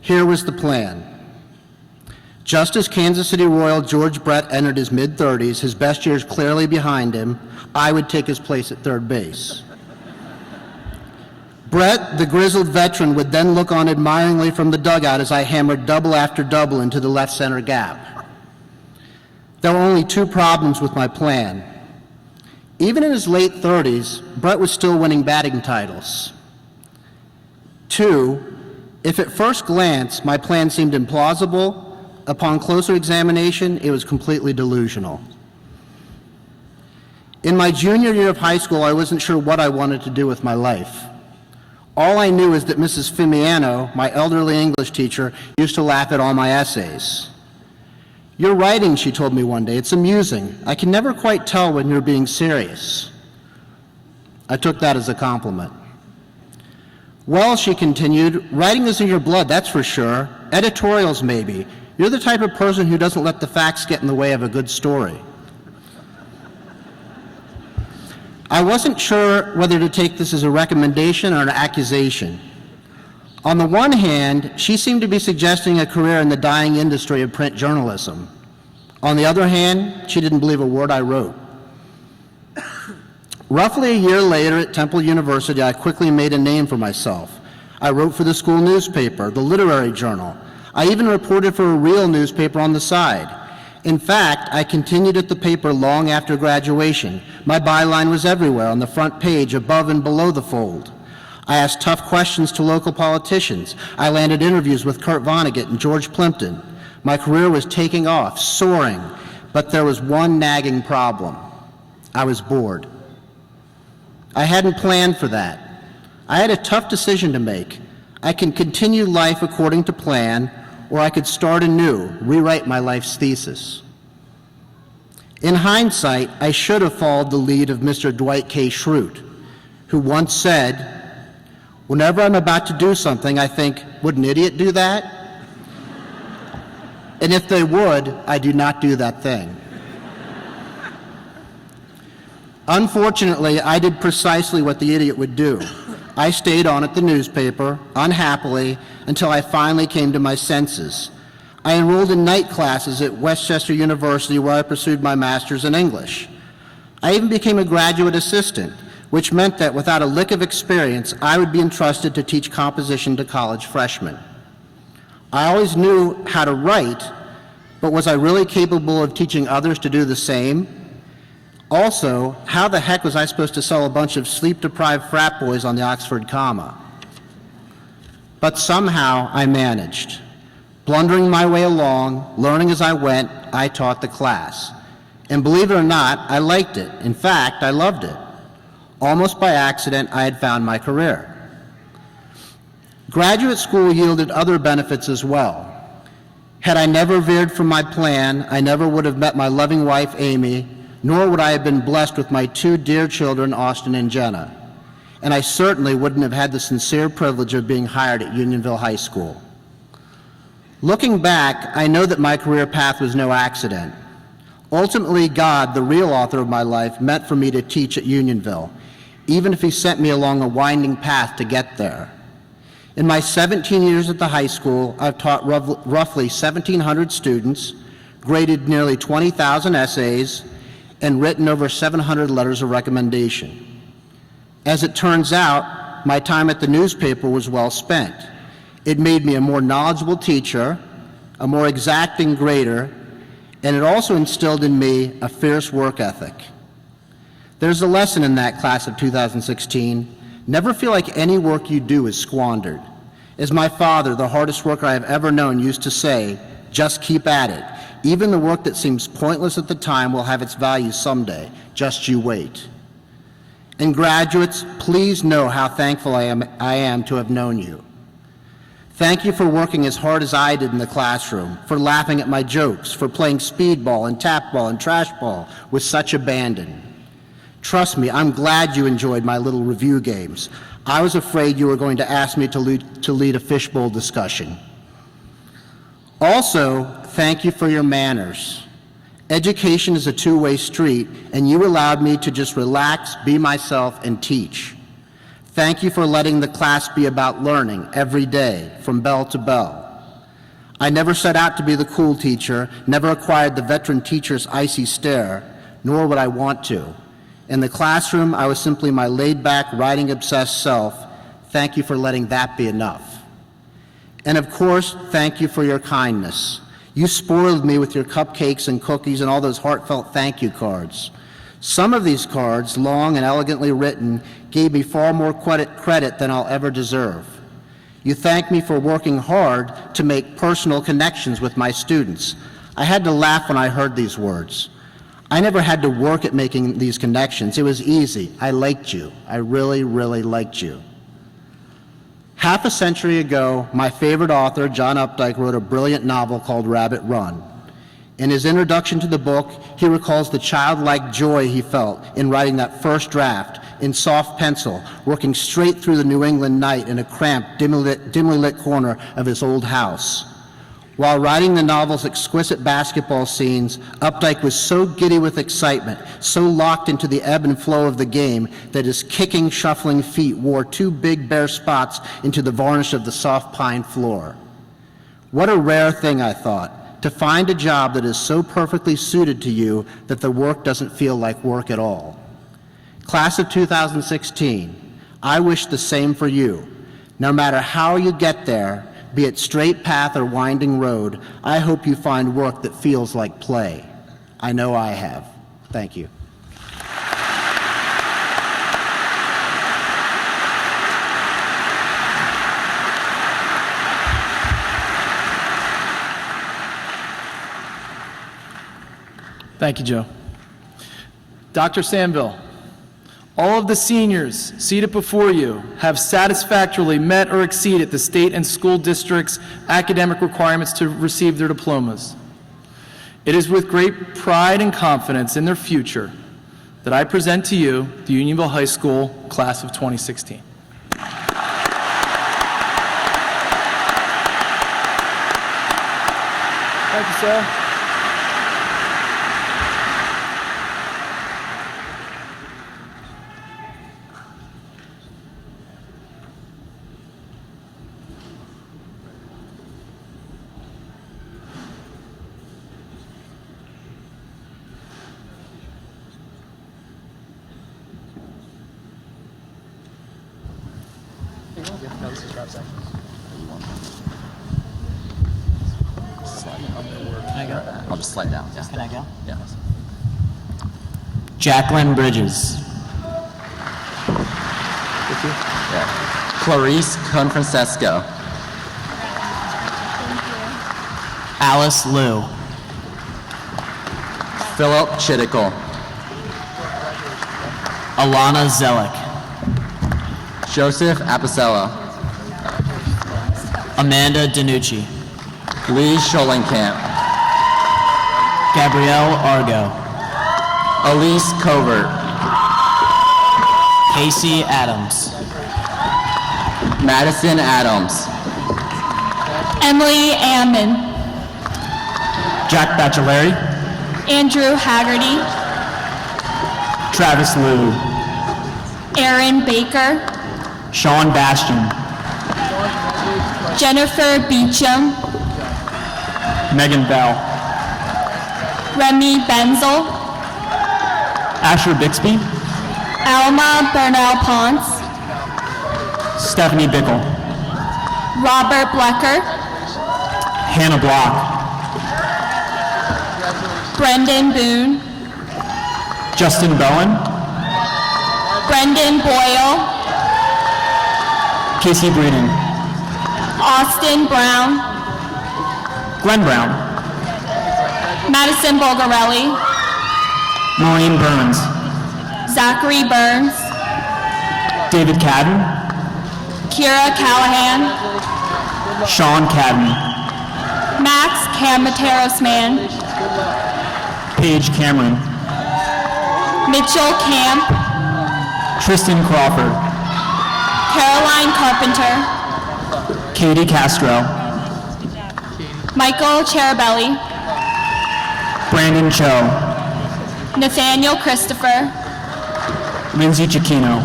Here was the plan. Just as Kansas City Royal George Brett entered his mid-30s, his best years clearly behind him, I would take his place at third base. Brett, the grizzled veteran, would then look on admiringly from the dugout as I hammered double after double into the left center gap. There were only 2 problems with my plan. Even in his late 30s, Brett was still winning batting titles. 2, if at first glance my plan seemed implausible, upon closer examination, it was completely delusional. In my junior year of high school, I wasn't sure what I wanted to do with my life. All I knew is that Mrs. Fimiano, my elderly English teacher, used to laugh at all my essays. "Your writing," she told me one day, "it's amusing. I can never quite tell when you're being serious." I took that as a compliment. Well, she continued, writing is in your blood, that's for sure. Editorials, maybe. You're the type of person who doesn't let the facts get in the way of a good story. I wasn't sure whether to take this as a recommendation or an accusation. On the one hand, she seemed to be suggesting a career in the dying industry of print journalism. On the other hand, she didn't believe a word I wrote. Roughly a year later at Temple University, I quickly made a name for myself. I wrote for the school newspaper, the literary journal. I even reported for a real newspaper on the side. In fact, I continued at the paper long after graduation. My byline was everywhere, on the front page, above and below the fold. I asked tough questions to local politicians. I landed interviews with Kurt Vonnegut and George Plimpton. My career was taking off, soaring, but there was one nagging problem. I was bored. I hadn't planned for that. I had a tough decision to make. I can continue life according to plan, or I could start anew, rewrite my life's thesis. In hindsight, I should have followed the lead of Mr. Dwight K. Schrute, who once said, "Whenever I'm about to do something, I think, would an idiot do that? And if they would, I do not do that thing." Unfortunately, I did precisely what the idiot would do. I stayed on at the newspaper, unhappily, until I finally came to my senses. I enrolled in night classes at Westchester University, where I pursued my master's in English. I even became a graduate assistant, which meant that without a lick of experience, I would be entrusted to teach composition to college freshmen. I always knew how to write, but was I really capable of teaching others to do the same? Also, how the heck was I supposed to sell a bunch of sleep-deprived frat boys on the Oxford comma? But somehow I managed. Blundering my way along, learning as I went, I taught the class. And believe it or not, I liked it. In fact, I loved it. Almost by accident, I had found my career. Graduate school yielded other benefits as well. Had I never veered from my plan, I never would have met my loving wife, Amy, nor would I have been blessed with my two dear children, Austin and Jenna. And I certainly wouldn't have had the sincere privilege of being hired at Unionville High School. Looking back, I know that my career path was no accident. Ultimately, God, the real author of my life, meant for me to teach at Unionville, even if he sent me along a winding path to get there. In my 17 years at the high school, I've taught roughly 1,700 students, graded nearly 20,000 essays, and written over 700 letters of recommendation. As it turns out, my time at the newspaper was well spent. It made me a more knowledgeable teacher, a more exacting grader, and it also instilled in me a fierce work ethic. There's a lesson in that class of 2016. Never feel like any work you do is squandered. As my father, the hardest worker I have ever known, used to say, just keep at it. Even the work that seems pointless at the time will have its value someday. Just you wait. And graduates, please know how thankful I am to have known you. Thank you for working as hard as I did in the classroom, for laughing at my jokes, for playing speedball and tapball and trash ball with such abandon. Trust me, I'm glad you enjoyed my little review games. I was afraid you were going to ask me to lead a fishbowl discussion. Also, thank you for your manners. Education is a two-way street, and you allowed me to just relax, be myself, and teach. Thank you for letting the class be about learning every day, from bell to bell. I never set out to be the cool teacher, never acquired the veteran teacher's icy stare, nor would I want to. In the classroom, I was simply my laid-back, writing-obsessed self. Thank you for letting that be enough. And of course, thank you for your kindness. You spoiled me with your cupcakes and cookies and all those heartfelt thank you cards. Some of these cards, long and elegantly written, gave me far more credit than I'll ever deserve. You thanked me for working hard to make personal connections with my students. I had to laugh when I heard these words. I never had to work at making these connections. It was easy. I liked you. I really, really liked you. Half a century ago, my favorite author, John Updike, wrote a brilliant novel called Rabbit Run. In his introduction to the book, he recalls the childlike joy he felt in writing that first draft in soft pencil, working straight through the New England night in a cramped, dimly lit corner of his old house. While writing the novel's exquisite basketball scenes, Updike was so giddy with excitement, so locked into the ebb and flow of the game, that his kicking, shuffling feet wore 2 big bare spots into the varnish of the soft pine floor. What a rare thing, I thought, to find a job that is so perfectly suited to you that the work doesn't feel like work at all. Class of 2016, I wish the same for you. No matter how you get there, be it straight path or winding road, I hope you find work that feels like play. I know I have. Thank you. Thank you, Joe. Dr. Sanville, all of the seniors seated before you have satisfactorily met or exceeded the state and school district's academic requirements to receive their diplomas. It is with great pride and confidence in their future that I present to you the Unionville High School class of 2016. Thank you, sir. I'll just slide down. Yeah. Can I go? Yeah. Jacqueline Bridges. Yeah. Clarice Confrancesco. Alice Liu. Philip Chittickle. Alana Zellick. Joseph Apicella. Amanda Danucci. Lee Schollenkamp. Gabrielle Argo. Elise Covert. Casey Adams. Madison Adams. Emily Ammon. Jack Bachelari. Andrew Haggerty. Travis Liu. Aaron Baker. Sean Bastian. Jennifer Beecham. Megan Bell. Remy Benzel. Asher Bixby. Alma Bernal Ponce. Stephanie Bickle. Robert Blecker. Hannah Block. Brendan Boone. Justin Bowen. Brendan Boyle. Casey Breeden. Austin Brown. Glenn Brown. Madison Bulgarelli. Maureen Burns. Zachary Burns. David Cadden. Kira Callahan. Sean Cadden. Max Camateros-Mann. Paige Cameron. Mitchell Camp. Tristan Crawford. Caroline Carpenter. Katie Castro. Michael Cherabelli. Brandon Cho. Nathaniel Christopher. Lindsay Chiquino.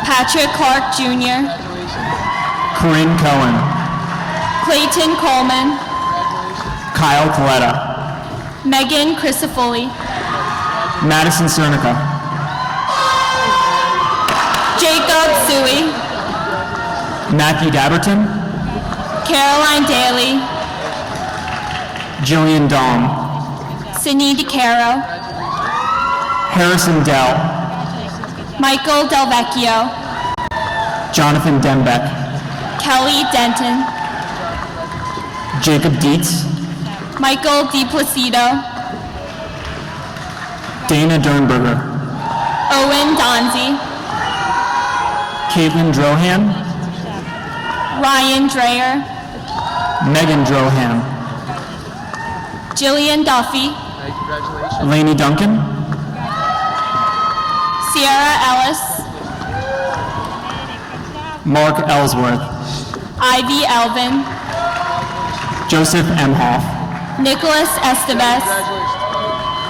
Patrick Clark Jr. Corinne Cohen. Clayton Coleman. Kyle Coletta. Megan Crisafulli. Madison Cernica. Jacob Sui. Matthew Dabberton. Caroline Daly. Jillian Dahm. Sydney DeCaro. Harrison Dell. Michael Del Vecchio. Jonathan Dembeck. Kelly Denton. Jacob Dietz. Michael DiPlacido. Dana Dernberger. Owen Donzi. Caitlin Drohan. Ryan Dreyer. Megan Drohan. Jillian Duffy. Lainey Duncan. Sierra Ellis. Mark Ellsworth, Ivy Elvin, Joseph Emhoff, Nicholas Estevez,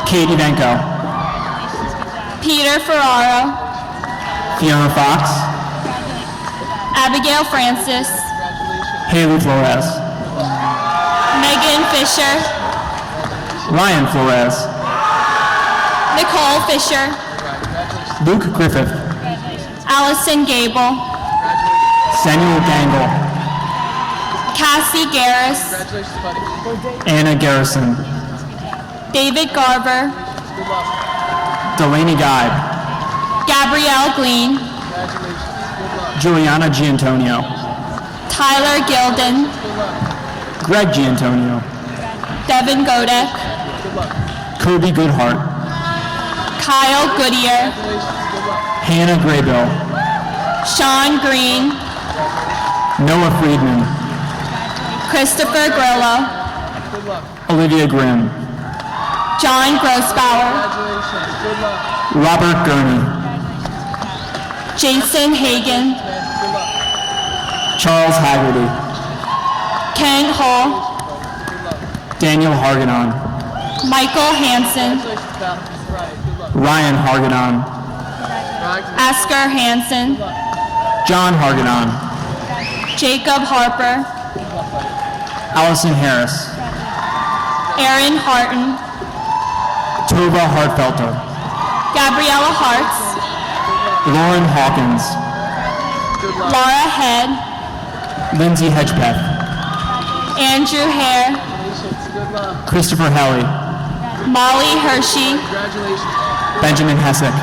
Kate Evenko, Peter Ferraro, Fiona Fox, Abigail Francis, Haley Flores, Megan Fisher, Ryan Flores, Nicole Fisher, Luke Griffith, Allison Gable, Samuel Gangle, Cassie Garris, Anna Garrison, David Garver, Delaney Guide, Gabrielle Glean, Juliana Giantonio, Tyler Gilden, Greg Giantonio, Devin Godek, Kobe Goodhart, Kyle Goodyear, Hannah Graybill, Sean Green, Noah Friedman, Christopher Grillo, Olivia Grimm, John Grossbauer, Robert Gurney, Jason Hagan, Charles Haggerty, Kent Hall, Daniel Hargadon, Michael Hansen, Ryan Hargadon, Asker Hansen, John Hargadon, Jacob Harper, Allison Harris, Aaron Harton, Tova Hartfelter, Gabriella Hartz, Lauren Hawkins, Laura Head, Lindsay Hedgepeth, Andrew Hare, Christopher Helly, Molly Hershey, Benjamin Hessick,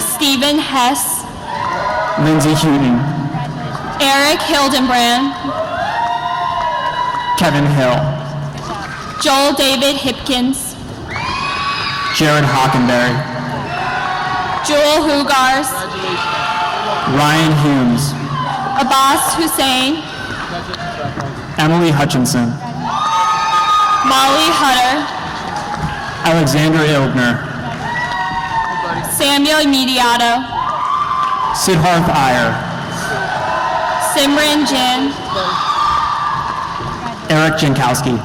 Stephen Hess, Lindsay Houghton, Eric Hildenbrand, Kevin Hill, Joel David Hipkins, Jared Hockenberry, Joel Hugars, Ryan Humes, Abbas Hussein, Emily Hutchinson, Molly Hutter, Alexander Ilgner, Samuel Mediato, Siddharth Iyer, Simran Jin, Eric Jankowski,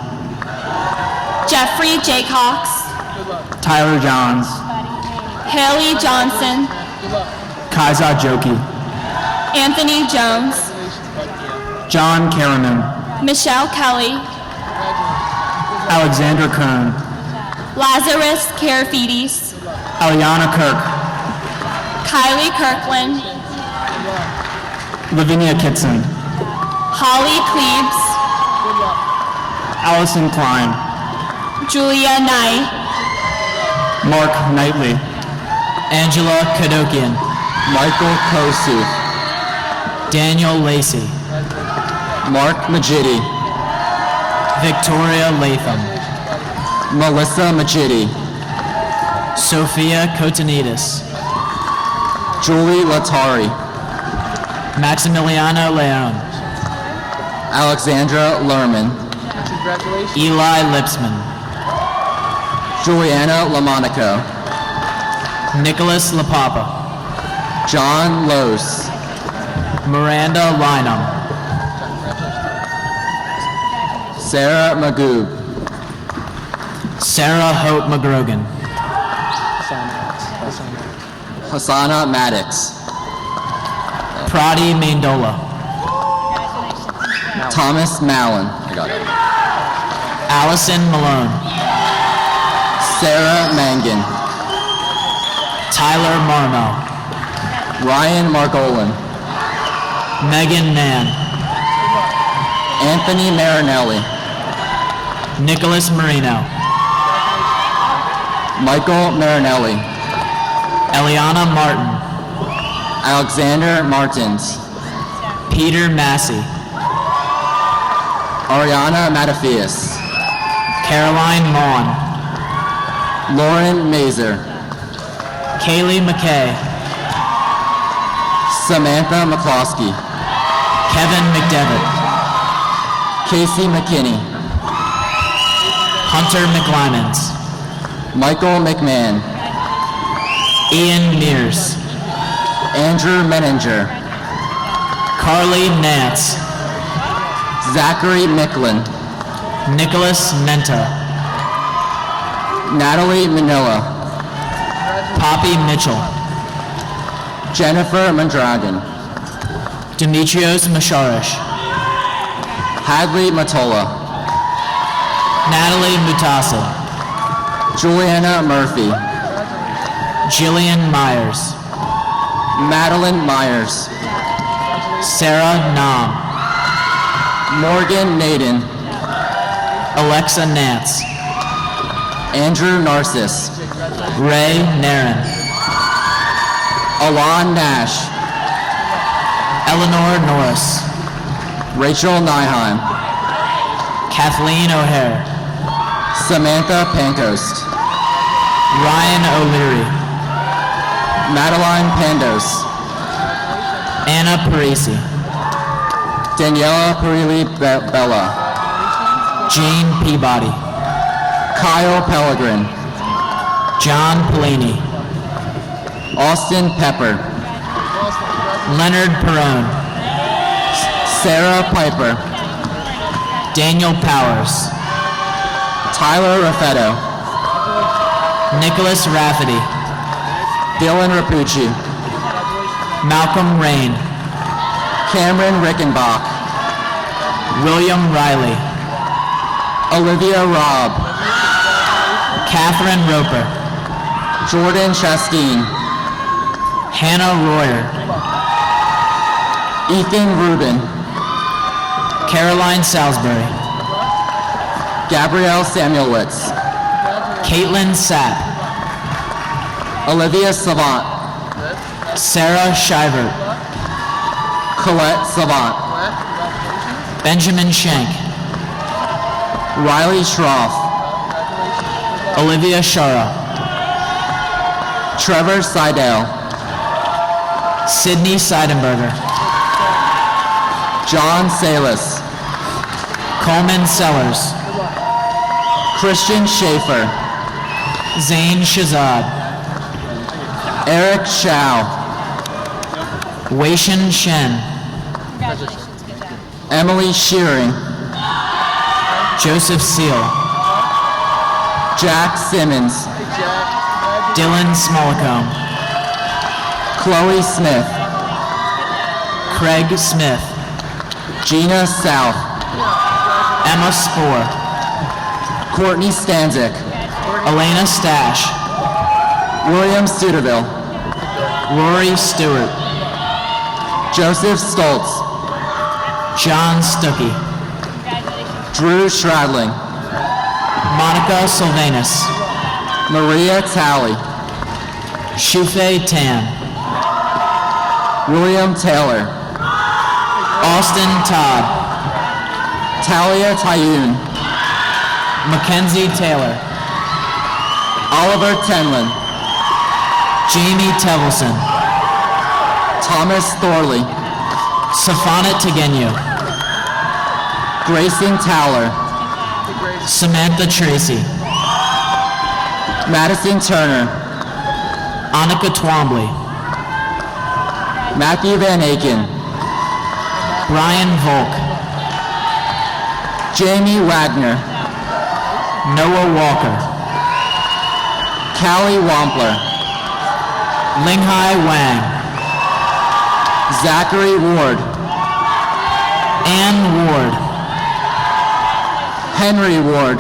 Jeffrey Jaycox, Tyler Johns, Haley Johnson, Kaiza Joki, Anthony Jones, John Karaman, Michelle Kelly, Alexander Kern, Lazarus Karafides, Aliana Kirk, Kylie Kirkland, Lavinia Kitson, Holly Cleves, Allison Klein, Julia Knight, Mark Knightley, Angela Kadokian, Michael Kosuth, Daniel Lacey, Mark Majidi, Victoria Latham, Melissa Majidi, Sophia Kotanidis, Julie Latari, Maximiliano Leon, Alexandra Lerman, Eli Lipsman, Juliana Lamonaco, Nicholas LaPapa, John Lose, Miranda Lynham, Sarah Magoo, Sarah Hope McGrogan, Hasana Maddox, Prati Mandola, Thomas Mallon, I got it. Allison Malone, Sarah Mangan, Tyler Marmo, Ryan Margolin, Megan Mann, Anthony Marinelli, Nicholas Marino, Michael Marinelli, Eliana Martin, Alexander Martins, Peter Massey, Ariana Matafias, Caroline Maughan, Lauren Mazer, Kaylee McKay, Samantha McCloskey, Kevin McDevitt, Casey McKinney, Hunter McLymans, Michael McMahon, Ian Mears, Andrew Menninger, Carly Nance. Zachary Micklin. Nicholas Menta. Natalie Manila. Poppy Mitchell. Jennifer Mondragon. Demetrios Masharish. Hadley Matola. Natalie Mutasa. Juliana Murphy. Jillian Myers. Madeline Myers. Sarah Nam. Morgan Naden. Alexa Nance. Andrew Narcissus. Ray Narin. Alon Nash. Eleanor Norris. Rachel Nyheim. Kathleen O'Hare. Samantha Pancoast. Ryan O'Leary. Madeline Pandos. Anna Parisi. Daniela Perilli Bella. Jean Peabody. Kyle Pellegrin. John Pelini. Austin Pepper. Leonard Perone. Sarah Piper. Daniel Powers. Tyler Raffetto. Nicholas Rafferty. Dylan Rapucci. Malcolm Rain. Cameron Rickenbach. William Riley. Olivia Robb. Catherine Roper. Jordan Chasteen. Hannah Royer. Ethan Rubin. Caroline Salisbury. Gabrielle Samuelwitz. Caitlin Sapp. Olivia Savant. Sarah Shivert. Colette Savant. Benjamin Shank. Riley Schroff. Olivia Shara. Trevor Seidel. Sydney Seidenberger. John Salis. Coleman Sellers. Christian Schaefer. Zane Shazad. Eric Shao. Weishan Shen. Emily Shearing. Joseph Seal. Jack Simmons. Dylan Smollicombe. Chloe Smith. Craig Smith. Gina South. Emma Spoor. Courtney Stanzik. Elena Stash. William Studeville. Rory Stewart. Joseph Stoltz. John Stuckey. Drew Stradling. Monica Sylvanus. Maria Talley. Shufei Tan. William Taylor. Austin Todd. Talia Tayyoun. Mackenzie Taylor. Oliver Tenlin. Jamie Tevelson. Thomas Thorley. Safana Tegenyu. Grayson Towler. Samantha Tracy. Madison Turner. Annika Twombly. Matthew Van Aken. Brian Volk. Jamie Wagner. Noah Walker. Callie Wampler. Linghai Wang. Zachary Ward. Ann Ward. Henry Ward.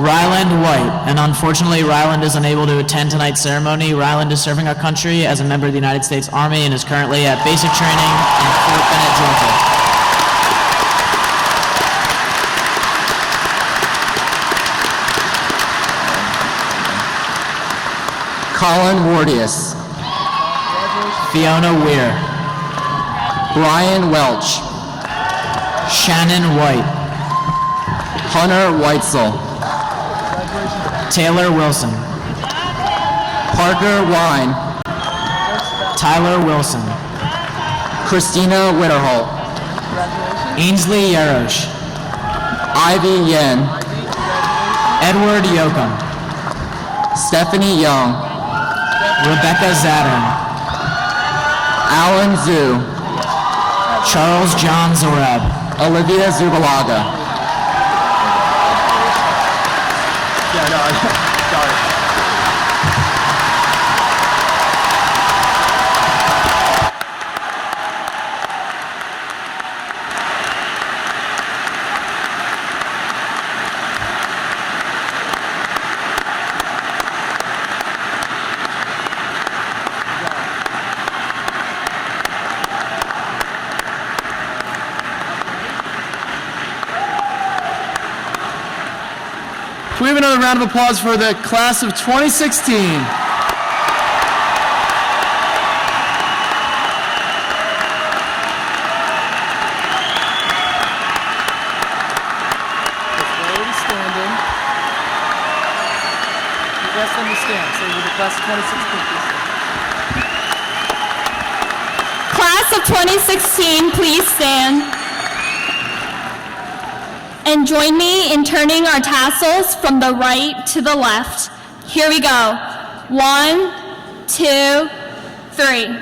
Ryland White, and unfortunately Ryland is unable to attend tonight's ceremony. Ryland is serving our country as a member of the United States Army and is currently at basic training in Fort Bennett, Georgia. Colin Wardius. Fiona Weir. Brian Welch. Shannon White. Hunter Weitzel. Taylor Wilson. Parker Wine. Tyler Wilson. Christina Witterholt. Ainsley Yarosh. Ivy Yen. Edward Yoakum. Stephanie Young. Rebecca Zattern. Alan Zhu. Charles John Zorab. Olivia Zubalaga. Can we have another round of applause for the class of 2016? Ask them to stand. Say you're the class of 2016, please. Class of 2016, please stand. And join me in turning our tassels from the right to the left. Here we go. 1, 2, 3.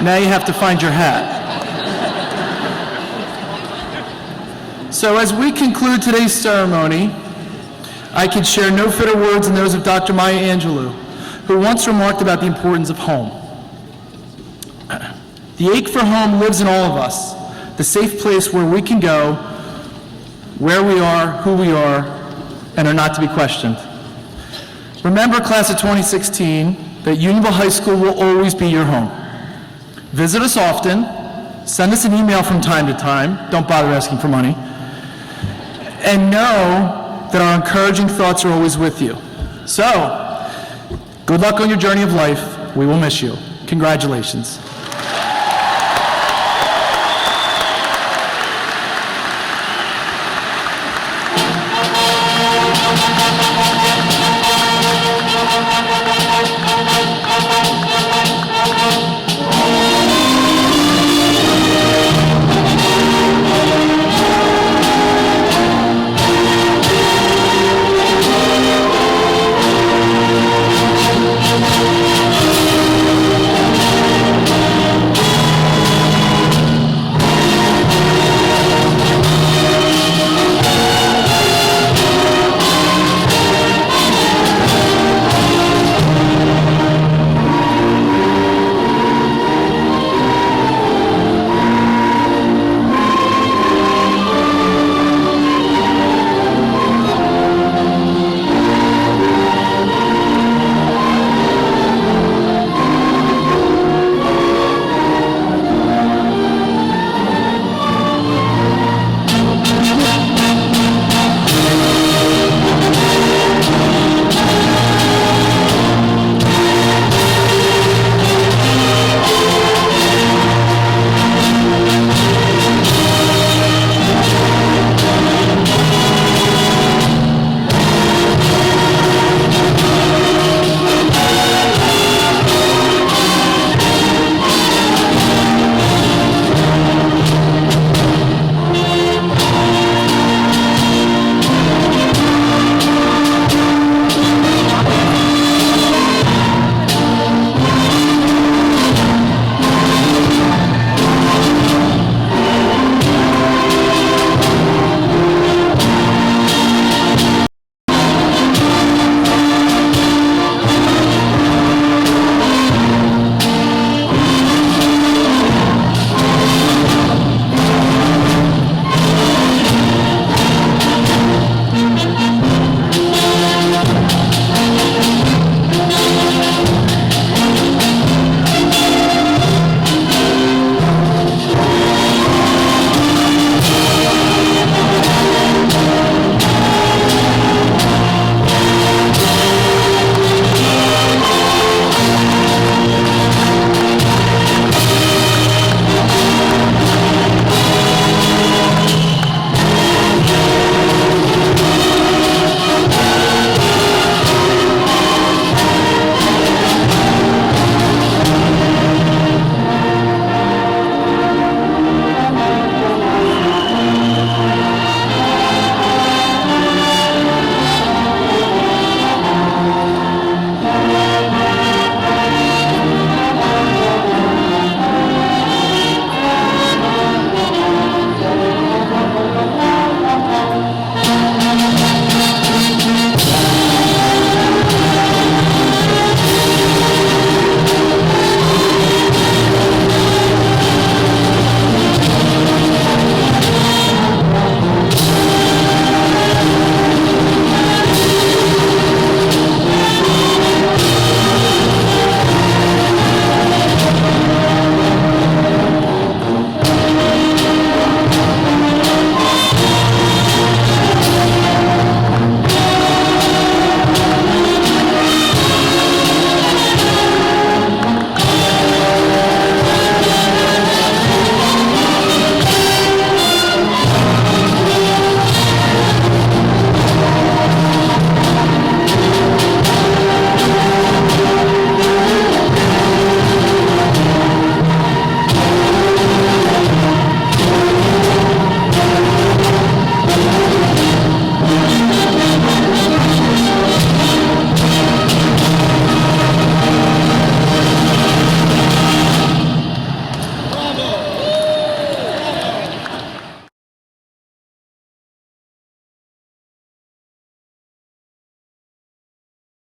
Now you have to find your hat. So as we conclude today's ceremony, I could share no fitter words than those of Dr. Maya Angelou, who once remarked about the importance of home. The ache for home lives in all of us, the safe place where we can go, where we are, who we are, and are not to be questioned. Remember, class of 2016, that Unionville High School will always be your home. Visit us often, send us an email from time to time, don't bother asking for money, and know that our encouraging thoughts are always with you. So, good luck on your journey of life. We will miss you. Congratulations.